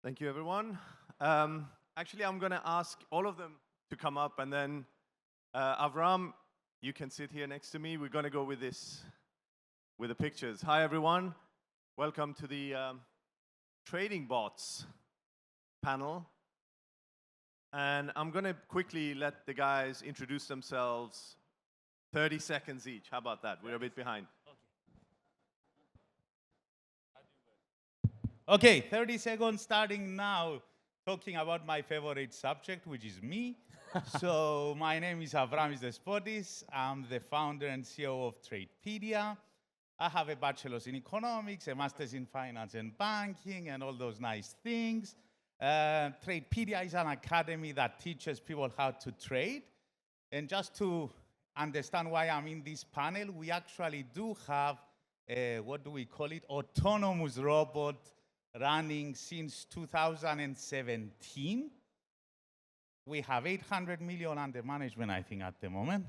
Thank you, everyone. Actually, I'm going to ask all of them to come up, and then Avram, you can sit here next to me. We're going to go with this, with the pictures. Hi, everyone. Welcome to the Trading Bots panel. And I'm going to quickly let the guys introduce themselves, 30 seconds each. How about that? We're a bit behind. Okay, 30 seconds starting now, talking about my favorite subject, which is me. So my name is Avramis Despotis. I'm the founder and CEO of Tradepedia. I have a bachelor's in economics, a master's in finance and banking, and all those nice things. Tradepedia is an academy that teaches people how to trade. And just to understand why I'm in this panel, we actually do have, what do we call it, autonomous robot running since 2017. We have 800 million under management, I think, at the moment.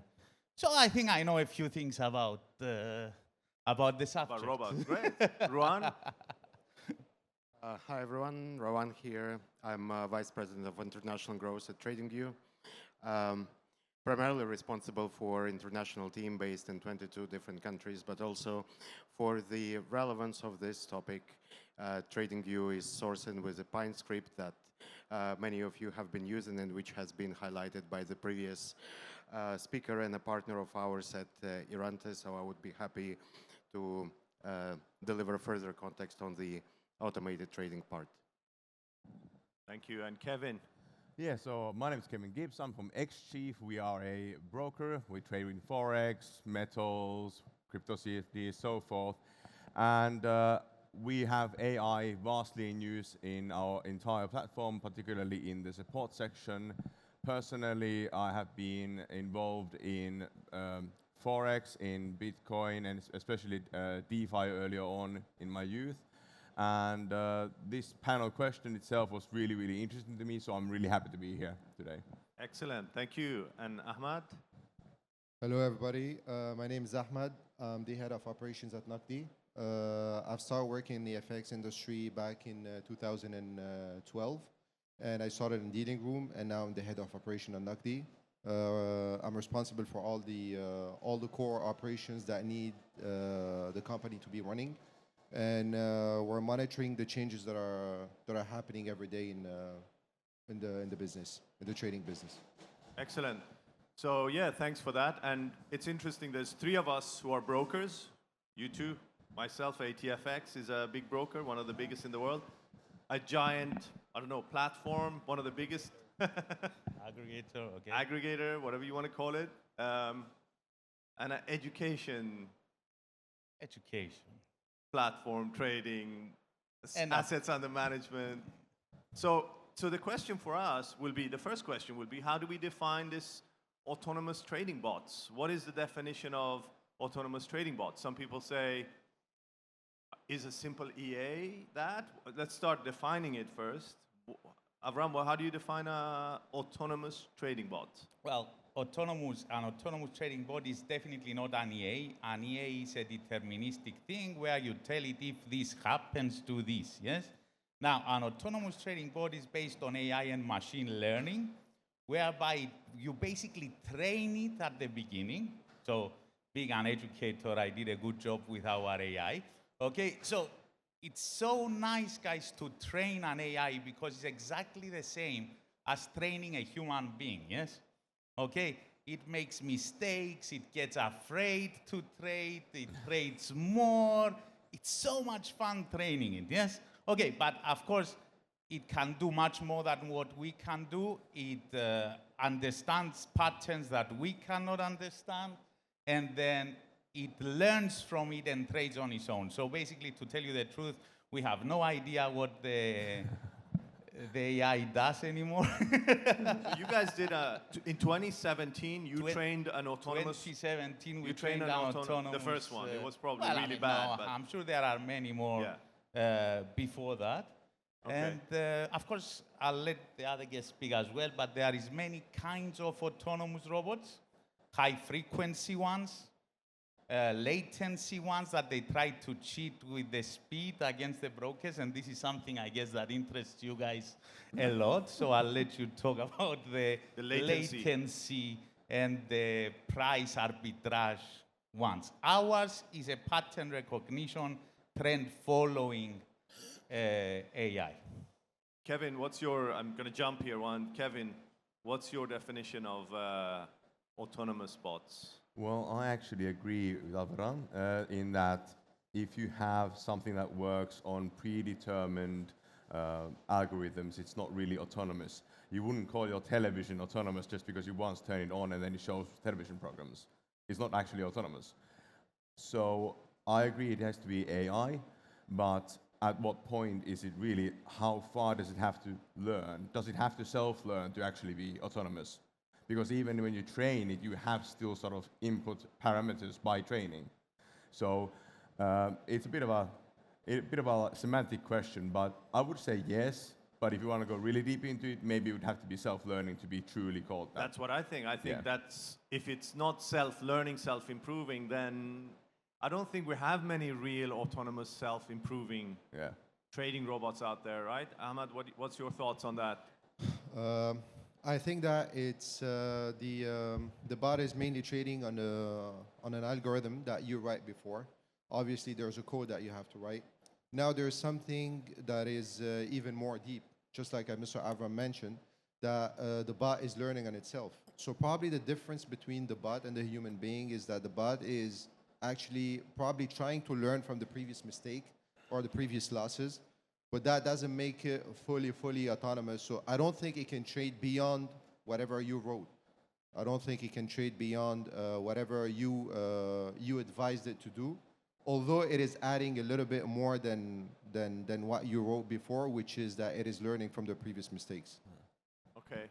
So I think I know a few things about the subject. About robots, great. Ruan? Hi everyone, Rowan here. I'm Vice President of International Growth at TradingView. Primarily responsible for international team based in 22 different countries, but also for the relevance of this topic. TradingView is sourcing with a Pine script that many of you have been using and which has been highlighted by the previous speaker and a partner of ours at Irante, so I would be happy to deliver further context on the automated trading part. Thank you. And Kevin? Yeah, so my name is Kevin Gibbs. I'm from XChief. We are a broker. We trade in Forex, metals, crypto CFDs, so forth. And we have AI vastly in use in our entire platform, particularly in the support section. Personally, I have been involved in Forex, in Bitcoin, and especially DeFi earlier on in my youth. And this panel question itself was really, really interesting to me, so I'm really happy to be here today. Excellent. Thank you. And Ahmad? Hello, everybody. My name is Ahmad. I'm the head of operations at Naqdi. I've started working in the FX industry back in 2012, and I started in dealing room, and now I'm the head of operation at Naqdi. I'm responsible for all the core operations that need the company to be running, and we're monitoring the changes that are happening every day in the business, in the trading business. Excellent. So yeah, thanks for that. And it's interesting, there's three of us who are brokers. You two, myself, ATFX is a big broker, one of the biggest in the world. A giant, I don't know, platform, one of the biggest. Aggregator, okay. Aggregator, whatever you want to call it. And an education platform, trading, And assets under management. So the question for us will be, the first question will be, how do we define this autonomous trading bots? What is the definition of autonomous trading bots? Some people say, is a simple EA that? Let's start defining it first. Avram, how do you define an autonomous trading bot? Well, an autonomous trading bot is definitely not an EA. An EA is a deterministic thing where you tell it if this happens, do this, yes? Now, an autonomous trading bot is based on AI and machine learning, whereby you basically train it at the beginning. So, being an educator, I did a good job with our AI. Okay, so it's so nice, guys, to train an AI because it's exactly the same as training a human being, yes? Okay, it makes mistakes, it gets afraid to trade, it trades more. It's so much fun training it, yes? Okay, but of course, it can do much more than what we can do. It understands patterns that we cannot understand, and then it learns from it and trades on its own. So basically, to tell you the truth, we have no idea what the AI does anymore. So you guys did in 2017, you trained an autonomous... 2017, we you trained an autonomous... The first one, it was probably well, really bad. But I'm sure there are many more before that. Okay. And of course, I'll let the other guests speak as well, but there is many kinds of autonomous robots, high frequency ones, latency ones that they try to cheat with the speed against the brokers, and this is something I guess that interests you guys a lot. So I'll let you talk about the latency and the price arbitrage ones. Ours is a pattern recognition, trend following AI. Kevin, what's your, I'm going to jump here one. Kevin, what's your definition of autonomous bots? Well, I actually agree with Avram in that if you have something that works on predetermined algorithms, it's not really autonomous. You wouldn't call your television autonomous just because you once turn it on and then it shows television programs. It's not actually autonomous. So I agree it has to be AI, but at what point is it really, how far does it have to learn? Does it have to self-learn to actually be autonomous? Because even when you train it, you have still sort of input parameters by training. So it's a bit of a semantic question, but I would say yes. But if you want to go really deep into it, maybe it would have to be self-learning to be truly called that. That's what I think. I think that's, if it's not self-learning, self-improving, then I don't think we have many real autonomous self-improving trading robots out there, right? Ahmad, what's your thoughts on that? I think that it's the bot is mainly trading on an algorithm that you write before. Obviously, there's a code that you have to write. Now there's something that is even more deep, just like Mr. Avram mentioned, that the bot is learning on itself. So probably the difference between the bot and the human being is that the bot is actually probably trying to learn from the previous mistake or the previous losses, but that doesn't make it fully autonomous. So I don't think it can trade beyond whatever you wrote. I don't think it can trade beyond whatever you advised it to do. Although it is adding a little bit more than what you wrote before, which is that it is learning from the previous mistakes. Okay.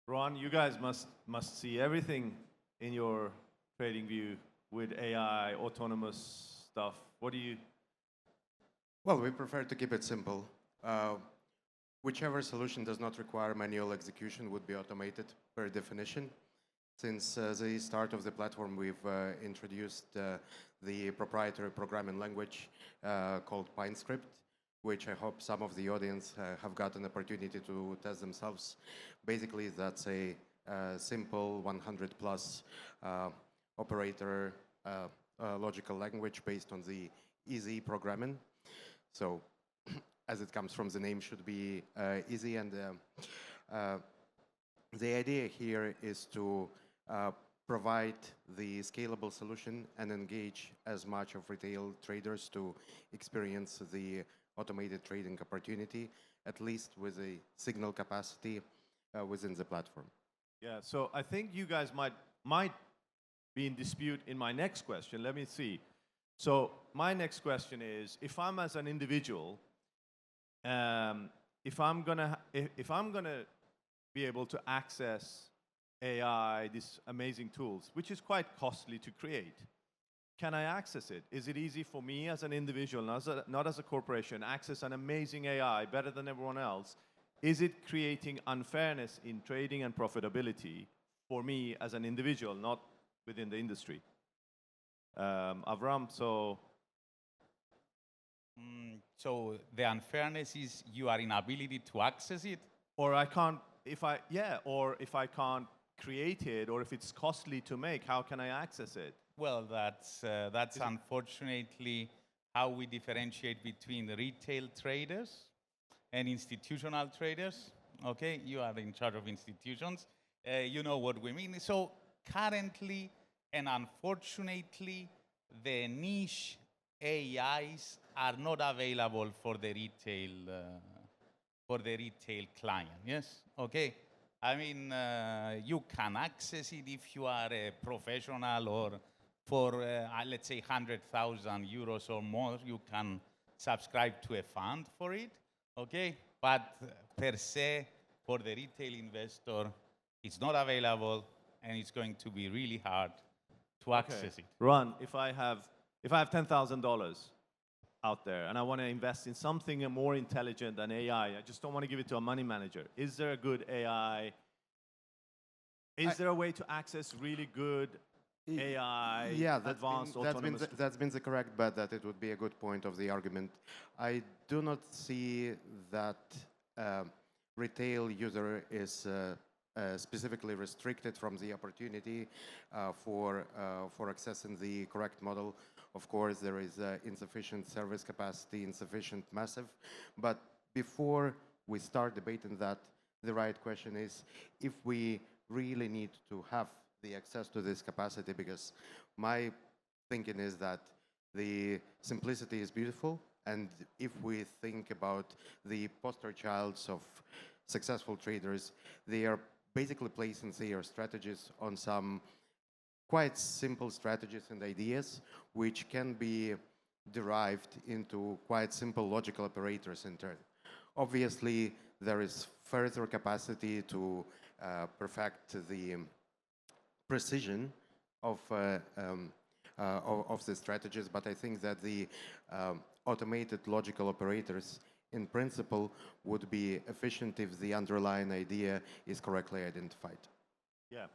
Ron, you guys must see everything in your trading view with AI, autonomous stuff. What do you... Well, we prefer to keep it simple. Whichever solution does not require manual execution would be automated per definition. Since the start of the platform, we've introduced the proprietary programming language called PineScript, which I hope some of the audience have got an opportunity to test themselves. Basically, that's a simple 100-plus operator logical language based on the easy programming. So, as it comes from the name, should be easy. And the idea here is to provide the scalable solution and engage as much of retail traders to experience the automated trading opportunity, at least with a signal capacity within the platform. Yeah, so I think you guys might be in dispute in my next question. Let me see. So my next question is, if I'm as an individual, if I'm gonna be able to access AI, these amazing tools, which is quite costly to create, can I access it? Is it easy for me as an individual, not as a corporation, access an amazing AI better than everyone else? Is it creating unfairness in trading and profitability for me as an individual, not within the industry? Avram, so... So the unfairness is your inability to access it? Or I can't, or if I can't create it, or if it's costly to make, how can I access it? Well, that's unfortunately how we differentiate between retail traders and institutional traders. Okay, you are in charge of institutions. You know what we mean. So currently, and unfortunately, the niche AIs are not available for the retail client. Yes. Okay. I mean, you can access it if you are a professional, or for let's say 100,000 euros or more, you can subscribe to a fund for it. Okay. But per se, for the retail investor, it's not available, and it's going to be really hard to access it. Ron, if I have $10,000 out there and I want to invest in something more intelligent than AI, I just don't want to give it to a money manager. Is there a good AI? Is there a way to access really good AI, Yeah, advanced autonomous. that's been the correct bet that it would be a good point of the argument. I do not see that retail user is specifically restricted from the opportunity for accessing the correct model. Of course, there is insufficient service capacity, insufficient massive. But before we start debating that, the right question is if we really need to have the access to this capacity, because my thinking is that the simplicity is beautiful, and if we think about the poster childs of successful traders, they are basically placing their strategies on some quite simple strategies and ideas which can be derived into quite simple logical operators in turn. Obviously, there is further capacity to perfect the precision of the strategies, but I think that the automated logical operators in principle would be efficient if the underlying idea is correctly identified. Yeah.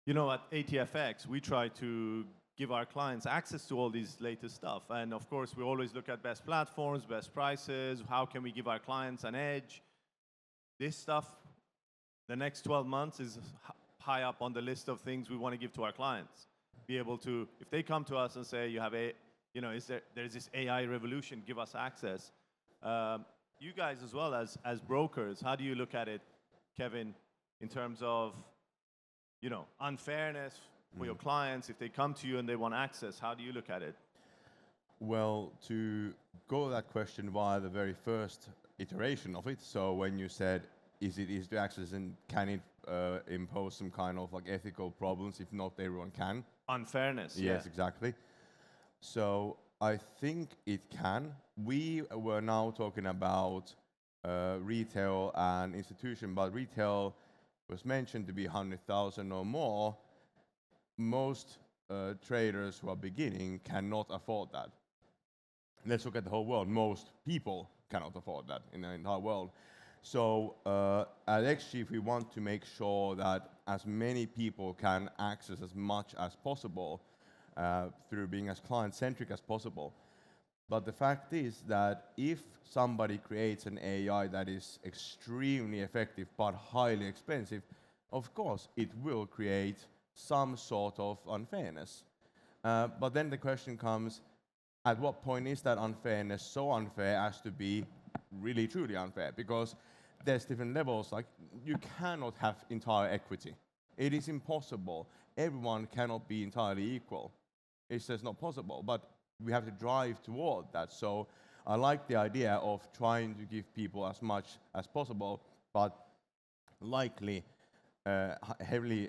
You know, at ATFX, we try to give our clients access to all these latest stuff. And of course, we always look at best platforms, best prices, how can we give our clients an edge. This stuff, the next 12 months is high up on the list of things we want to give to our clients. Be able to, if they come to us and say, you have a, you know, there's this AI revolution, give us access. You guys as well as brokers, how do you look at it, Kevin, in terms of, you know, unfairness for your clients? If they come to you and they want access, how do you look at it? Well, to go to that question via the very first iteration of it, so when you said, is it easy to access and can it impose some kind of like ethical problems if not everyone can? Unfairness. Yes, yeah. exactly. So I think it can. We were now talking about retail and institution, but retail was mentioned to be 100,000 or more. Most traders who are beginning cannot afford that. Let's look at the whole world. Most people cannot afford that in the entire world. So at XChief, we want to make sure that as many people can access as much as possible through being as client-centric as possible. But the fact is that if somebody creates an AI that is extremely effective but highly expensive, of course it will create some sort of unfairness. But then the question comes, at what point is that unfairness so unfair as to be really truly unfair? Because there's different levels, like you cannot have entire equity. It is impossible. Everyone cannot be entirely equal. It's just not possible, but we have to drive toward that. So I like the idea of trying to give people as much as possible, but likely heavily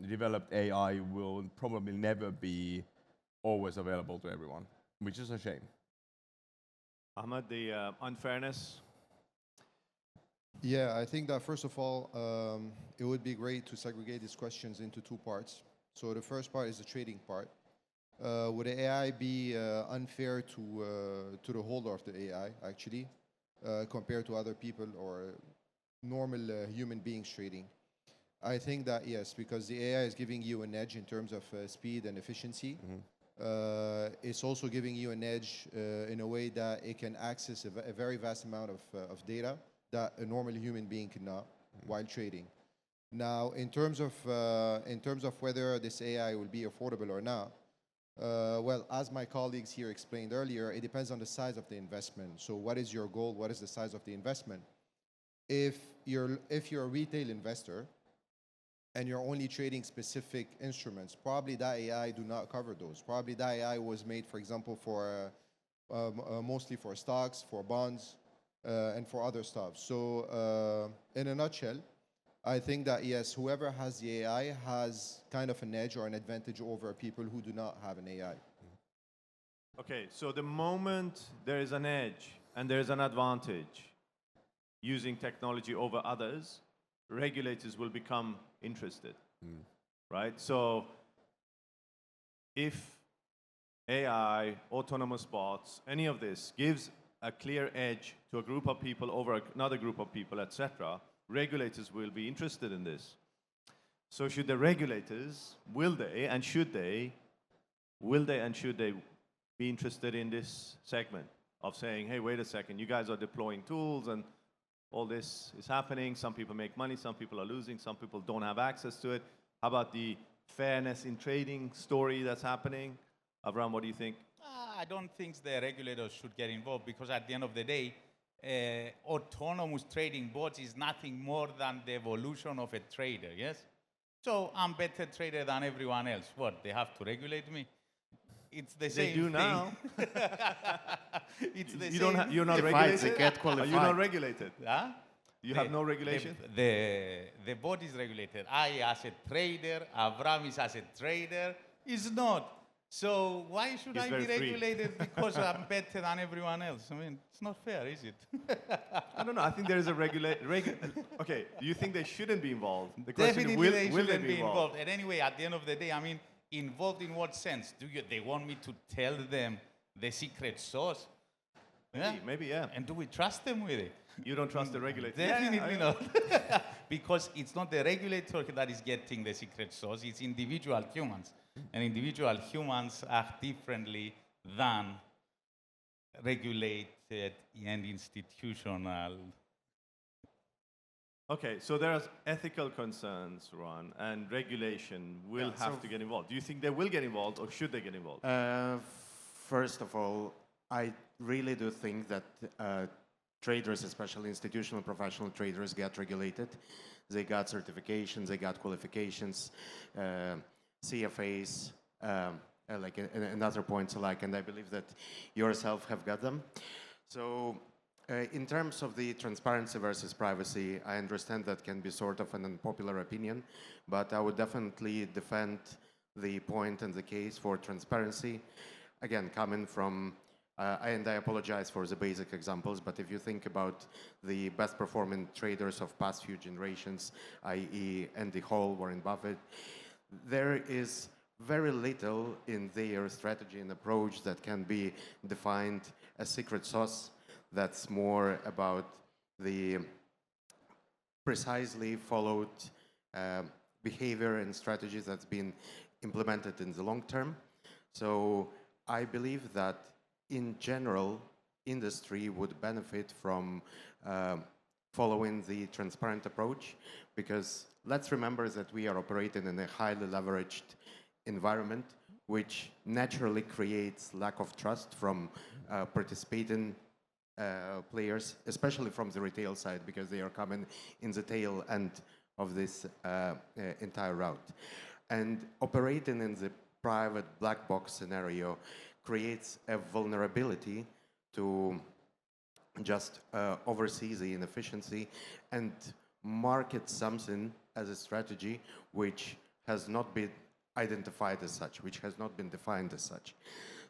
developed AI will probably never be always available to everyone, which is a shame. Ahmed, the unfairness. Yeah, I think that first of all, it would be great to segregate these questions into two parts. So the first part is the trading part. Would the AI be unfair to the holder of the AI, actually, compared to other people or normal human beings trading? I think that yes, because the AI is giving you an edge in terms of speed and efficiency. It's also giving you an edge in a way that it can access a very vast amount of data that a normal human being cannot while trading. Now, in terms of whether this AI will be affordable or not, well, as my colleagues here explained earlier, it depends on the size of the investment. So what is your goal? What is the size of the investment? If you're a retail investor and you're only trading specific instruments, probably that AI do not cover those. Probably that AI was made, for example, for mostly for stocks, for bonds, and for other stuff. So in a nutshell, I think that yes, whoever has the AI has kind of an edge or an advantage over people who do not have an AI. Okay, so the moment there is an edge and there is an advantage using technology over others, regulators will become interested, right? So if AI, autonomous bots, any of this gives a clear edge to a group of people over another group of people, etc., regulators will be interested in this. So should the regulators, will they and should they be interested in this segment of saying, hey, wait a second, you guys are deploying tools and all this is happening. Some people make money, some people are losing, some people don't have access to it. How about the fairness in trading story that's happening? Avram, what do you think? I don't think the regulators should get involved because at the end of the day, autonomous trading bots is nothing more than the evolution of a trader, yes? So I'm better trader than everyone else. What, they have to regulate me? It's the same They do thing. now. It's the You same. don't you're not Qualified, regulated? they get Are qualified. you not regulated? Huh? You have no regulation? The bot is regulated. I, as a trader, Avram is as a trader, is not. So why should He's I be very free. regulated because I'm better than everyone else? I mean, it's not fair, is it? I don't know. I think there is a okay, do you think they shouldn't be involved? The Definitely will, they will shouldn't they be involved. And anyway, at the end of the day, I mean, involved in what sense? They want me to tell them the secret sauce? Maybe, yeah. And do we trust them with it? You don't trust the regulator? Definitely not. Because it's not the regulator that is getting the secret sauce, it's individual humans. And individual humans act differently than regulated and institutional. Okay, so there's ethical concerns, Ron, and regulation will have to get involved. Do you think they will get involved or should they get involved? First of all, I really do think that traders, especially institutional professional traders, get regulated. They got certifications, they got qualifications, CFAs, and other points alike, and I believe that yourself have got them. So in terms of the transparency versus privacy, I understand that can be sort of an unpopular opinion, but I would definitely defend the point and the case for transparency. Again, coming from, and I apologize for the basic examples, but if you think about the best performing traders of past few generations, i.e. Andy Hall, Warren Buffett, there is very little in their strategy and approach that can be defined as secret sauce. That's more about the precisely followed behavior and strategies that's been implemented in the long term. So I believe that in general, industry would benefit from following the transparent approach, because let's remember that we are operating in a highly leveraged environment, which naturally creates lack of trust from participating players, especially from the retail side, because they are coming in the tail end of this entire route. And operating in the private black box scenario creates a vulnerability to just oversee the inefficiency and market something as a strategy which has not been identified as such, which has not been defined as such.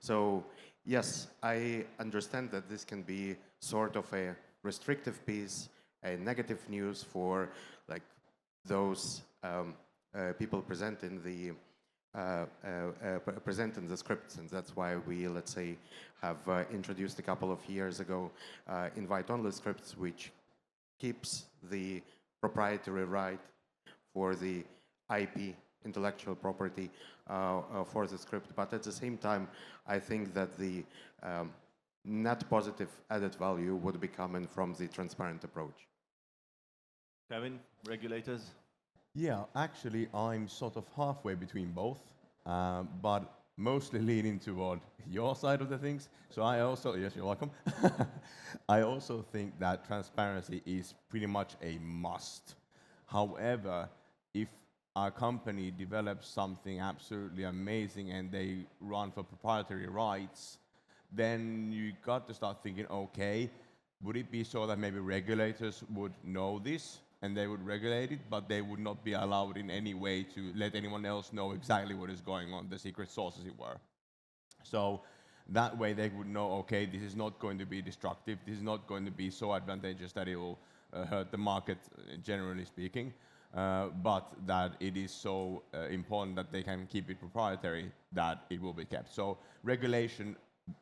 So yes, I understand that this can be sort of a restrictive piece, a negative news for like those people presenting the scripts, and that's why we, let's say, have introduced a couple of years ago invite-only scripts, which keeps the proprietary right for the IP, intellectual property, for the script. But at the same time, I think that the net positive added value would be coming from the transparent approach. Kevin, regulators? Yeah, actually, I'm sort of halfway between both, but mostly leaning toward your side of the things. So I also, yes, you're welcome. I also think that transparency is pretty much a must. However, if a company develops something absolutely amazing and they run for proprietary rights, then you got to start thinking, okay, would it be so that maybe regulators would know this and they would regulate it, but they would not be allowed in any way to let anyone else know exactly what is going on, the secret sauce, as it were. So that way they would know, okay, this is not going to be destructive, this is not going to be so advantageous that it will hurt the market, generally speaking, but that it is so important that they can keep it proprietary that it will be kept. So regulation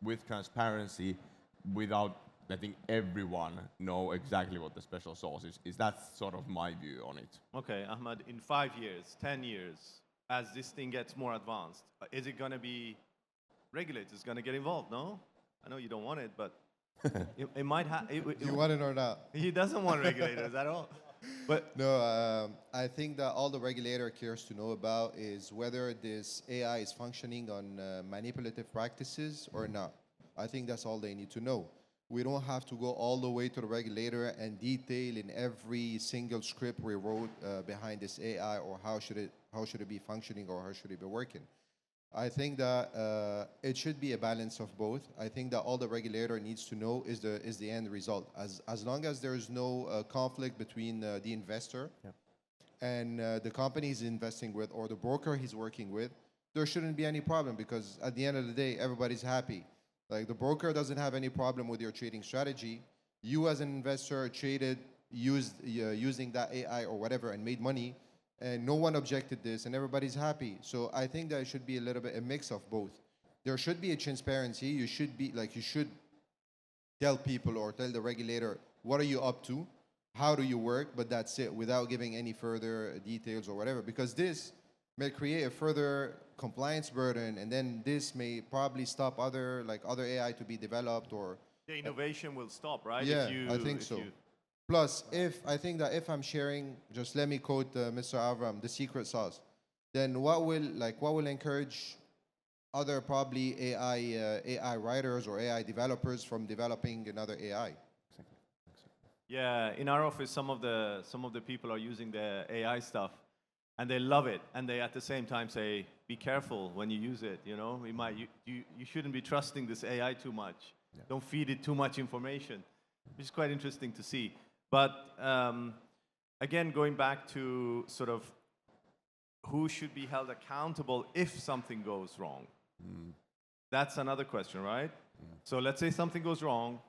with transparency, without letting everyone know exactly what the special sauce is. That's sort of my view on it. Okay, Ahmad, in 5 years, 10 years, as this thing gets more advanced, is it going to be regulators going to get involved? No? I know you don't want it, but it might have. You want it or not? He doesn't want regulators at all. But No, I think that all the regulator cares to know about is whether this AI is functioning on manipulative practices or not. I think that's all they need to know. We don't have to go all the way to the regulator and detail in every single script we wrote behind this AI or how should it be functioning or how should it be working. I think that it should be a balance of both. I think that all the regulator needs to know is the end result. As long as there is no conflict between the investor and the company he's investing with or the broker he's working with, there shouldn't be any problem because at the end of the day, everybody's happy. Like the broker doesn't have any problem with your trading strategy. You as an investor using that AI or whatever and made money, and no one objected this, and everybody's happy. So I think that it should be a little bit a mix of both. There should be a transparency. You should tell people or tell the regulator what are you up to, how do you work, but that's it, without giving any further details or whatever, because this may create a further compliance burden, and then this may probably stop other AI to be developed or. the innovation will stop, right? Yeah, I think so. Plus, I think that if I'm sharing, just let me quote Mr. Avram, the secret sauce, then what will encourage other probably AI writers or AI developers from developing another AI? Yeah, in our office, some of the people are using the AI stuff, and they love it, and they at the same time say, "Be careful when you use it. You know, you shouldn't be trusting this AI too much. Yeah. Don't feed it too much information," which is quite interesting to see. But again, going back to sort of who should be held accountable if something goes wrong. That's another question, right? So let's say something goes wrong.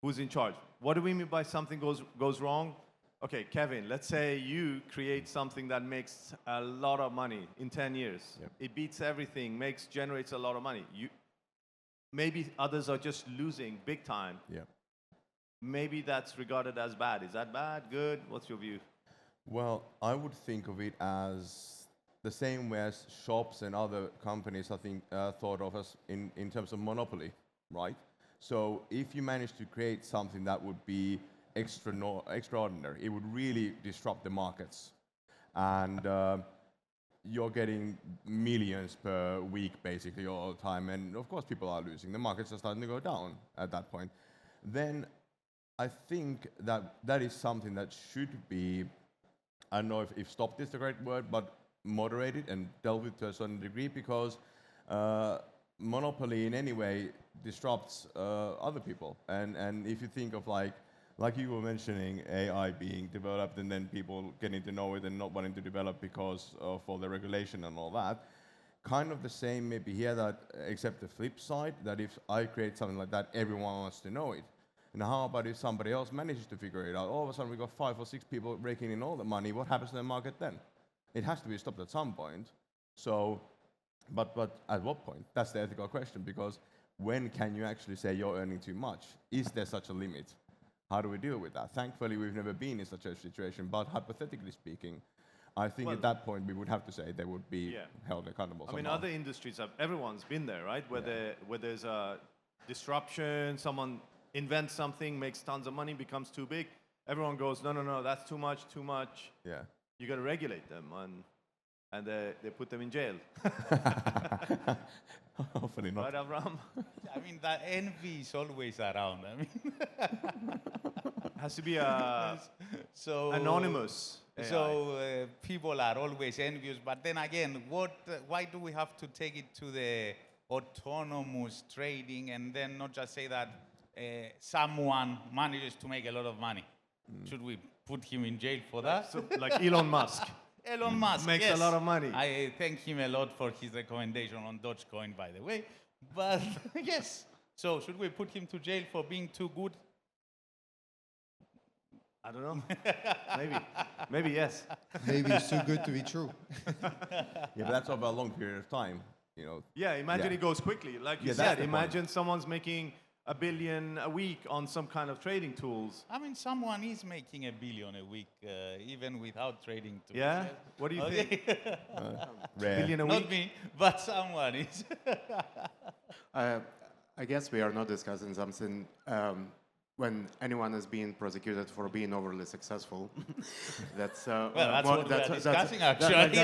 Who's in charge? What do we mean by something goes wrong? Okay, Kevin, let's say you create something that makes a lot of money in 10 years. Yep. It beats everything, generates a lot of money. Maybe others are just losing big time. Yep. Maybe that's regarded as bad. Is that bad? Good? What's your view? Well, I would think of it as the same way as shops and other companies, I think, thought of as in terms of monopoly, right? So if you manage to create something that would be extraordinary, it would really disrupt the markets. And you're getting millions per week, basically, all the time. And of course, people are losing. The markets are starting to go down at that point. Then I think that is something that should be, I don't know if stopped is the right word, but moderated and dealt with to a certain degree, because monopoly in any way disrupts other people. And if you think of like you were mentioning, AI being developed and then people getting to know it and not wanting to develop because of all the regulation and all that, kind of the same maybe here, that except the flip side, that if I create something like that, everyone wants to know it. And how about if somebody else manages to figure it out? All of a sudden, we got 5 or 6 people raking in all the money. What happens to the market then? It has to be stopped at some point. So, but at what point? That's the ethical question, because when can you actually say you're earning too much? Is there such a limit? How do we deal with that? Thankfully, we've never been in such a situation, but hypothetically speaking, I think at that point we would have to say they would be held accountable. I mean, other industries, everyone's been there, right? Where there's a disruption, someone invents something, makes tons of money, becomes too big. Everyone goes, no, that's too much. Yeah. You got to regulate them, and they put them in jail. Hopefully not. Right, Avram? I mean, that envy is always around. I mean, has to be anonymous. AI. So people are always envious, but then again, why do we have to take it to the autonomous trading and then not just say that someone manages to make a lot of money? Should we put him in jail for that? So, like Elon Musk. Elon Musk makes a lot of money. I thank him a lot for his recommendation on Dogecoin, by the way. But yes, so should we put him to jail for being too good? I don't know. Maybe yes. Maybe it's too good to be true. Yeah, but that's over a long period of time, you know. Yeah, imagine it goes quickly. Like you said, imagine someone's making a billion a week on some kind of trading tools. I mean, someone is making $1 billion a week, even without trading tools. Yeah? Yes? What do you Okay. think? Rare. Billion a Not week? me, but someone is. I guess we are not discussing something when anyone is being prosecuted for being overly successful. That's Well, that's what we are discussing, actually.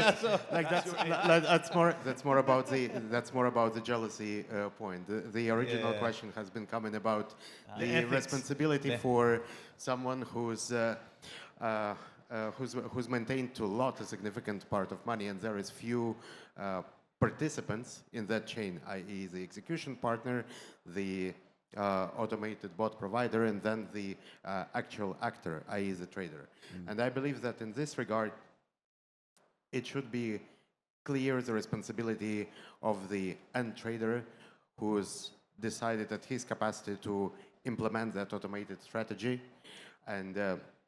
that's more about the jealousy point. The original Yeah. question has been coming about The the ethics. responsibility for someone who's maintained to a lot a significant part of money, and there is few participants in that chain, i.e. the execution partner, the automated bot provider, and then the actual actor, i.e. the trader. And I believe that in this regard, it should be clear the responsibility of the end trader who's decided at his capacity to implement that automated strategy and,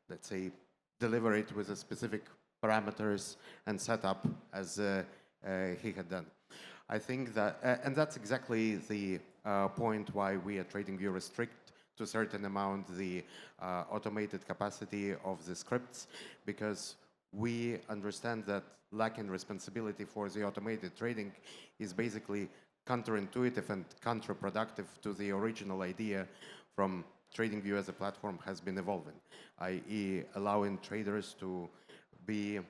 let's say, deliver it with a specific parameters and setup as he had done. I think that, and that's exactly the point why we at TradingView restrict to a certain amount the automated capacity of the scripts, because we understand that lacking responsibility for the automated trading is basically counterintuitive and counterproductive to the original idea from TradingView as a platform has been evolving, i.e. allowing traders to be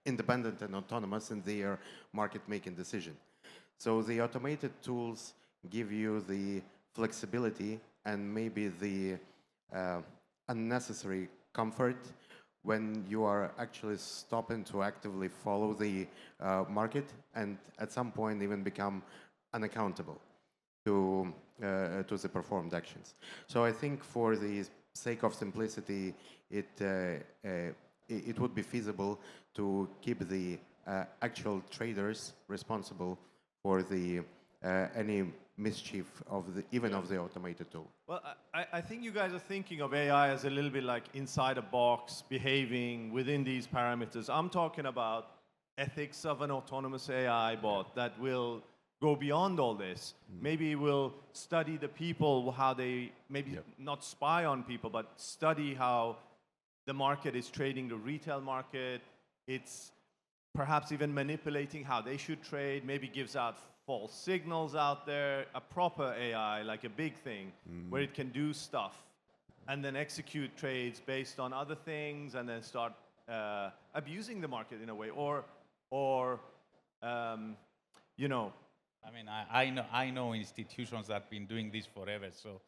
independent and autonomous in their market-making decision. So the automated tools give you the flexibility and maybe the unnecessary comfort when you are actually stopping to actively follow the market and at some point even become unaccountable to the performed actions. So I think for the sake of simplicity, it would be feasible to keep the actual traders responsible for the any mischief of the of the automated tool. Well, I think you guys are thinking of AI as a little bit like inside a box, behaving within these parameters. I'm talking about ethics of an autonomous AI bot that will go beyond all this. Maybe will study the people, how they, maybe not spy on people, but study how the market is trading the retail market. It's perhaps even manipulating how they should trade, maybe gives out false signals out there, a proper AI, like a big thing, where it can do stuff and then execute trades based on other things and then start abusing the market in a way, or you know. I mean, I know institutions that have been doing this forever, so.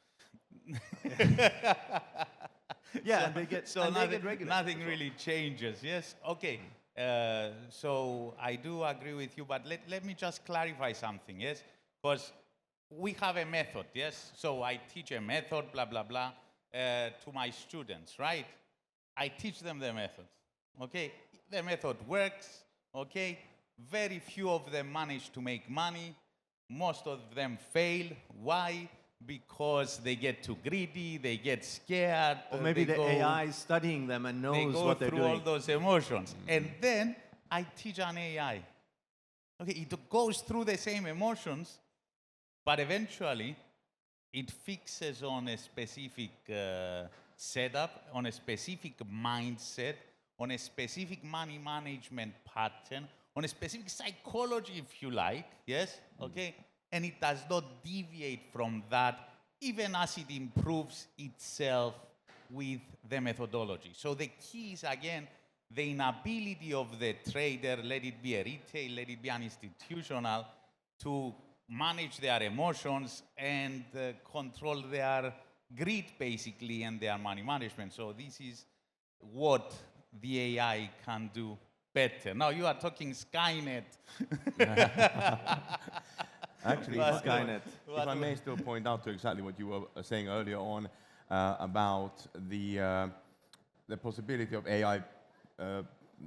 Yeah, so, and they get, so and nothing, they get regulated. nothing really changes, yes? Okay, so I do agree with you, but let me just clarify something, yes? Because we have a method, yes? So I teach a method, blah, blah, blah, to my students, right? I teach them the method, okay? The method works, okay? Very few of them manage to make money. Most of them fail. Why? Because they get too greedy, they get scared. Or maybe the AI is studying them and knows what they're doing. They go through all those emotions. And then I teach an AI. Okay, it goes through the same emotions, but eventually it fixes on a specific setup, on a specific mindset, on a specific money management pattern, on a specific psychology, if you like, yes? Okay? And it does not deviate from that, even as it improves itself with the methodology. So the key is, again, the inability of the trader, let it be a retail, let it be an institutional, to manage their emotions and control their greed, basically, and their money management. So this is what the AI can do better. Now you are talking Skynet. Actually, Skynet. If I may still point out to exactly what you were saying earlier on about the possibility of AI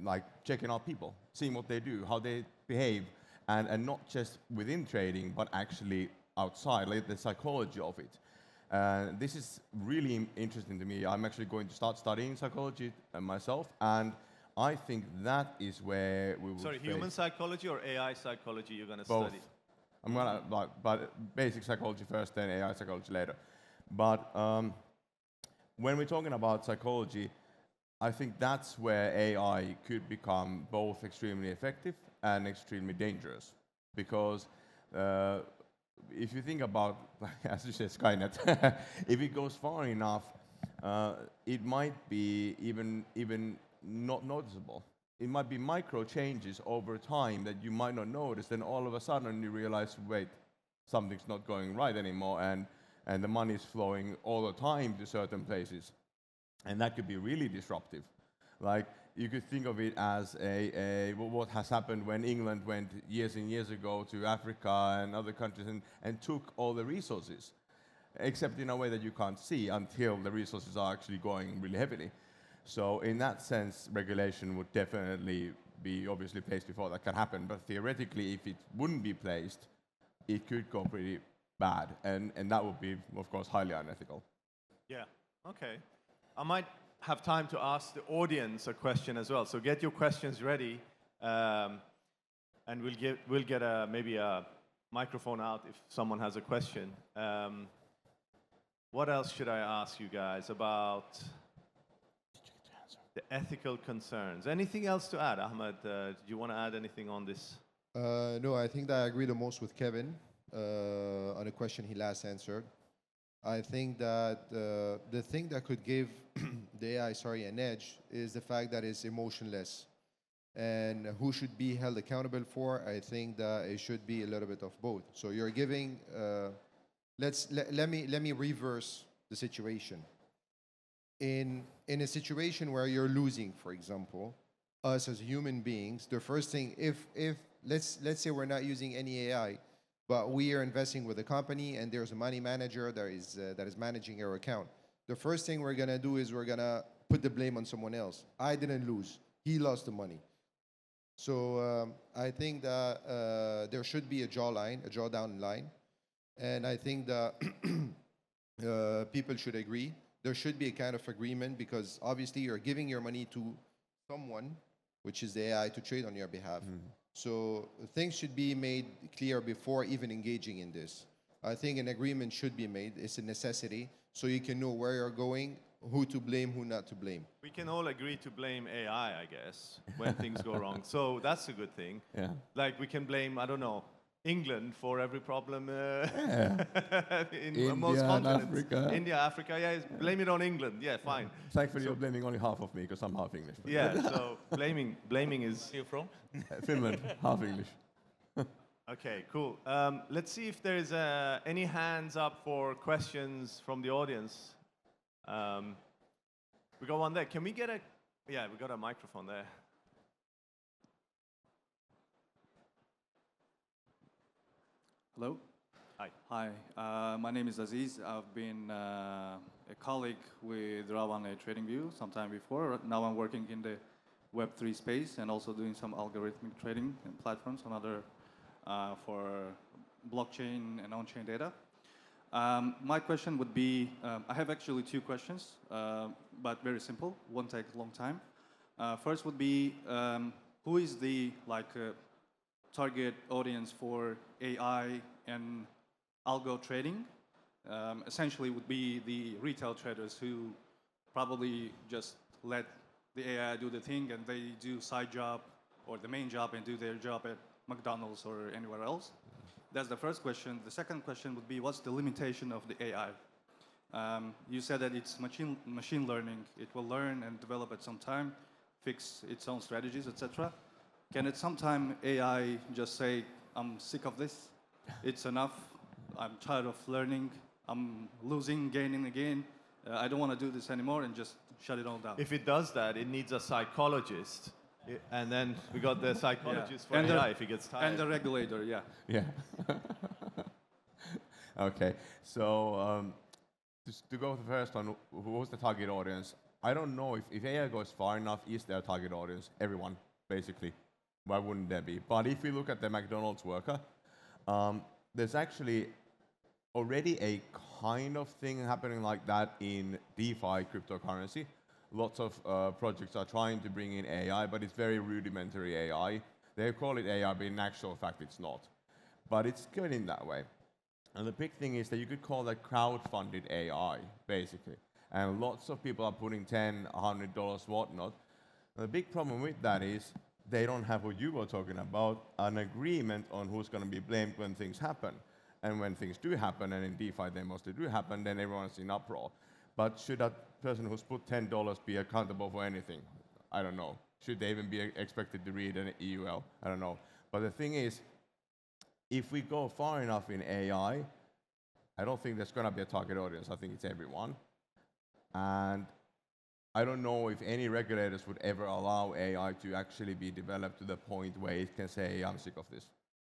like checking out people, seeing what they do, how they behave, and not just within trading, but actually outside, like the psychology of it. This is really interesting to me. I'm actually going to start studying psychology myself, and I think that is where we will Sorry, face human psychology or AI psychology you're going to both. study? I'm gonna but basic psychology first, then AI psychology later. But when we're talking about psychology, I think that's where AI could become both extremely effective and extremely dangerous, because if you think about, as you said, Skynet, if it goes far enough, it might be even not noticeable. It might be micro changes over time that you might not notice, then all of a sudden you realize, wait, something's not going right anymore, and the money is flowing all the time to certain places. And that could be really disruptive. Like, you could think of it as what has happened when England went years and years ago to Africa and other countries and took all the resources, except in a way that you can't see until the resources are actually going really heavily. So in that sense, regulation would definitely be obviously placed before that can happen. But theoretically, if it wouldn't be placed, it could go pretty bad. And that would be, of course, highly unethical. Yeah, okay. I might have time to ask the audience a question as well. So get your questions ready, and we'll get maybe a microphone out if someone has a question. What else should I ask you guys about the ethical concerns? Anything else to add, Ahmed? Do you want to add anything on this? No, I think that I agree the most with Kevin on a question he last answered. I think that the thing that could give the AI, an edge is the fact that it's emotionless. And who should be held accountable for? I think that it should be a little bit of both. So you're giving, let me reverse the situation. In a situation where you're losing, for example, us as human beings, the first thing, if let's say we're not using any AI, but we are investing with a company and there's a money manager that is managing our account. The first thing we're gonna do is we're gonna put the blame on someone else. I didn't lose; he lost the money. So I think that there should be a drawdown line, and I think that people should agree. There should be a kind of agreement, because obviously you're giving your money to someone, which is the AI, to trade on your behalf. So things should be made clear before even engaging in this. I think an agreement should be made. It's a necessity, so you can know where you're going, who to blame, who not to blame. We can all agree to blame AI, I guess, when things go wrong. So that's a good thing. Yeah. Like, we can blame, I don't know, England for every problem in India most and continents. Africa. India, Africa, yeah, blame it on England. Yeah, fine. Thankfully, you're blaming only half of me because I'm half English. But Yeah, so blaming is... Where you from? Finland, half English. Okay, cool. Let's see if there's any hands up for questions from the audience. We got one there. Can we get a... Yeah, we got a microphone there. Hello. Hi. Hi. My name is Aziz. I've been a colleague with Rawan at TradingView sometime before. Now I'm working in the Web3 space and also doing some algorithmic trading and platforms and other for blockchain and on-chain data. My question would be, I have actually two questions, but very simple. Won't take a long time. First would be, who is the target audience for AI and algo trading? Essentially would be the retail traders who probably just let the AI do the thing and they do side job or the main job and do their job at McDonald's or anywhere else. That's the first question. The second question would be, what's the limitation of the AI? You said that it's machine learning. It will learn and develop at some time, fix its own strategies, etc. Can at some time AI just say, I'm sick of this, it's enough, I'm tired of learning, I'm losing, gaining again, I don't want to do this anymore, and just shut it all down? If it does that, it needs a psychologist. And then we got the psychologist for And AI if he gets tired. And the regulator, yeah. Yeah. Okay. So just to go first on who was the target audience, I don't know if AI goes far enough, is their target audience? Everyone, basically. Why wouldn't there be? But if you look at the McDonald's worker, there's actually already a kind of thing happening like that in DeFi cryptocurrency. Lots of projects are trying to bring in AI, but it's very rudimentary AI. They call it AI, but in actual fact it's not. but it's getting that way. And the big thing is that you could call that crowd-funded AI, basically. And lots of people are putting $10, $100, whatnot. And the big problem with that is they don't have what you were talking about, an agreement on who's going to be blamed when things happen. And when things do happen, and in DeFi they mostly do happen, then everyone's in uproar. But should that person who's put $10 be accountable for anything? I don't know. Should they even be expected to read an EUL? I don't know. But the thing is, if we go far enough in AI, I don't think there's going to be a target audience. I think it's everyone. And I don't know if any regulators would ever allow AI to actually be developed to the point where it can say, I'm sick of this.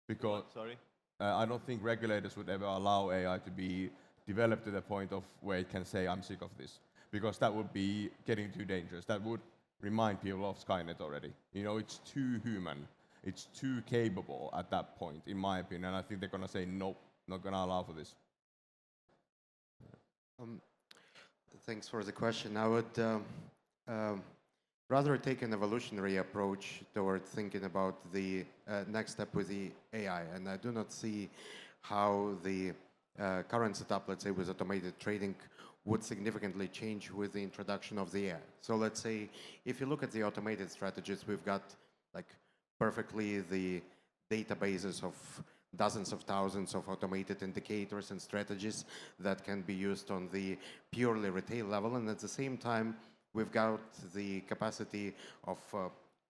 Because Sorry? I don't think regulators would ever allow AI to be developed to the point of where it can say, I'm sick of this. Because that would be getting too dangerous. That would remind people of Skynet already. You know, it's too human. It's too capable at that point, in my opinion. And I think they're going to say, nope, not going to allow for this. Thanks for the question. I would rather take an evolutionary approach toward thinking about the next step with the AI. And I do not see how the current setup, let's say with automated trading, would significantly change with the introduction of the AI. So let's say if you look at the automated strategies, we've got like perfectly the databases of dozens of thousands of automated indicators and strategies that can be used on the purely retail level. And at the same time, we've got the capacity of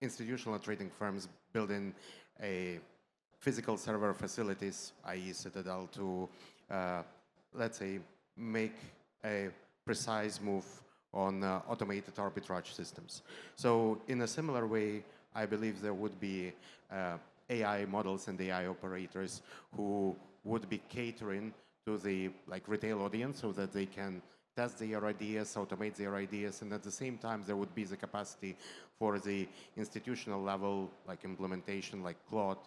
institutional trading firms building a physical server facilities, i.e. Citadel, to, let's say, make a precise move on automated arbitrage systems. So in a similar way, I believe there would be AI models and AI operators who would be catering to the retail audience so that they can test their ideas, automate their ideas, and at the same time there would be the capacity for the institutional level implementation like Claude,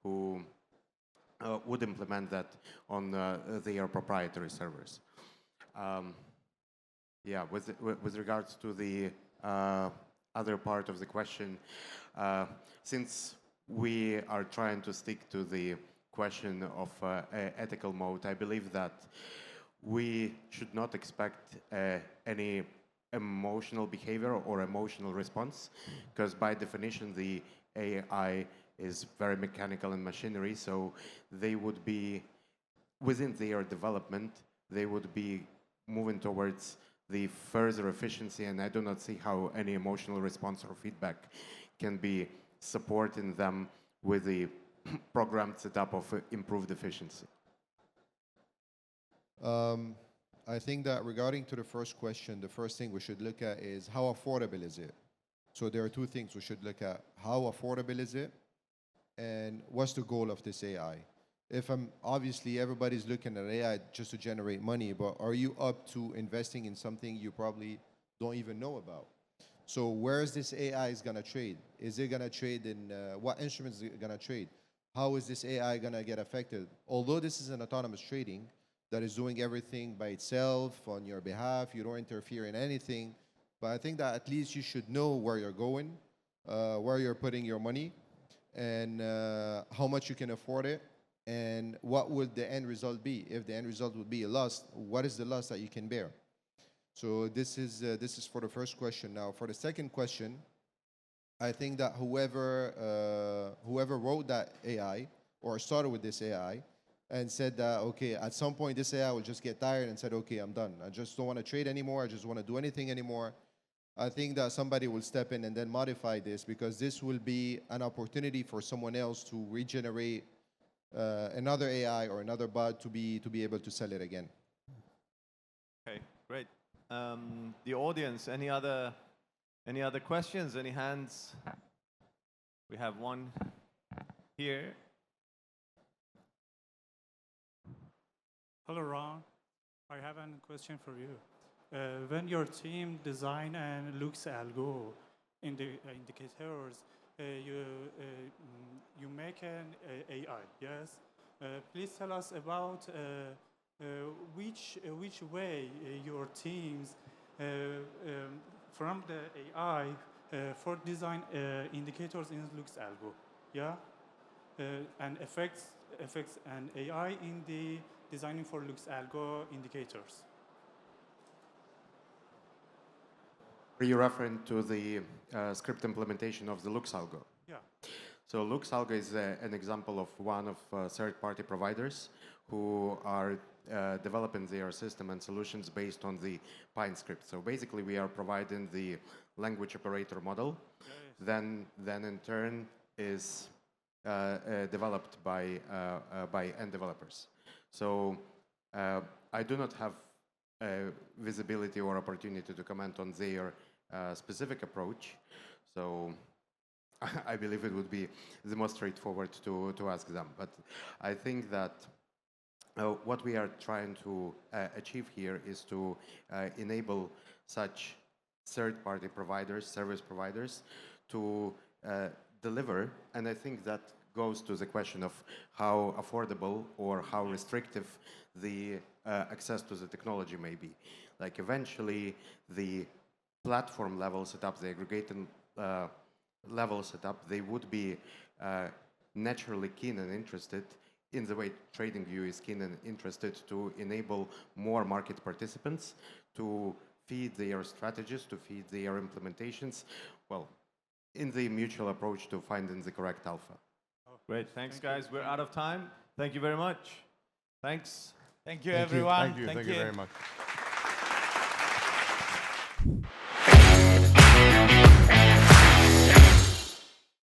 who would implement that on their proprietary servers. Yeah, with regards to the other part of the question, since we are trying to stick to the question of ethical mode, I believe that we should not expect any emotional behavior or emotional response, because by definition the AI is very mechanical and machinery, so they would be, within their development, they would be moving towards the further efficiency, and I do not see how any emotional response or feedback can be supporting them with the programmed setup of improved efficiency. I think that regarding to the first question, the first thing we should look at is how affordable is it? So there are two things we should look at. How affordable is it? And what's the goal of this AI? If obviously everybody's looking at AI just to generate money, but are you up to investing in something you probably don't even know about? So where is this AI is gonna trade? Is it gonna trade in, what instruments is it gonna trade? How is this AI gonna get affected? Although this is an autonomous trading that is doing everything by itself on your behalf, you don't interfere in anything, but I think that at least you should know where you're going, where you're putting your money, and how much you can afford it, and what would the end result be? If the end result would be a loss, what is the loss that you can bear? So this is for the first question. Now for the second question, I think that whoever wrote that AI or started with this AI and said that, okay, at some point this AI will just get tired and said, okay, I'm done. I just don't want to trade anymore. I just want to do anything anymore. I think that somebody will step in and then modify this, because this will be an opportunity for someone else to regenerate another AI or another bot to be able to sell it again. Okay, great. The audience, any other questions? Any hands? We have one here. Hello, Ron. I have a question for you. When your team design and looks algo in the indicators, you make an AI, yes? Please tell us about which way your teams from the AI for design indicators in looks algo, yeah? And affects FX and AI in the designing for Lux Algo indicators? Are you referring to the script implementation of the Lux algo? Yeah. So Lux algo is an example of one of third-party providers who are developing their system and solutions based on the Pine script. So basically, we are providing the language operator model, then in turn is developed by end developers. So I do not have visibility or opportunity to comment on their specific approach. So I believe it would be the most straightforward to ask them. But I think that what we are trying to achieve here is to enable such third-party providers, service providers, to deliver, and I think that goes to the question of how affordable or how restrictive the access to the technology may be. Like eventually, the platform level setup, the aggregating level setup, they would be naturally keen and interested in the way TradingView is keen and interested to enable more market participants to feed their strategies, to feed their implementations, well, in the mutual approach to finding the correct alpha. Great, thanks guys. We're out of time. Thank you very much. Thanks. Thank you, everyone. Thank you very much.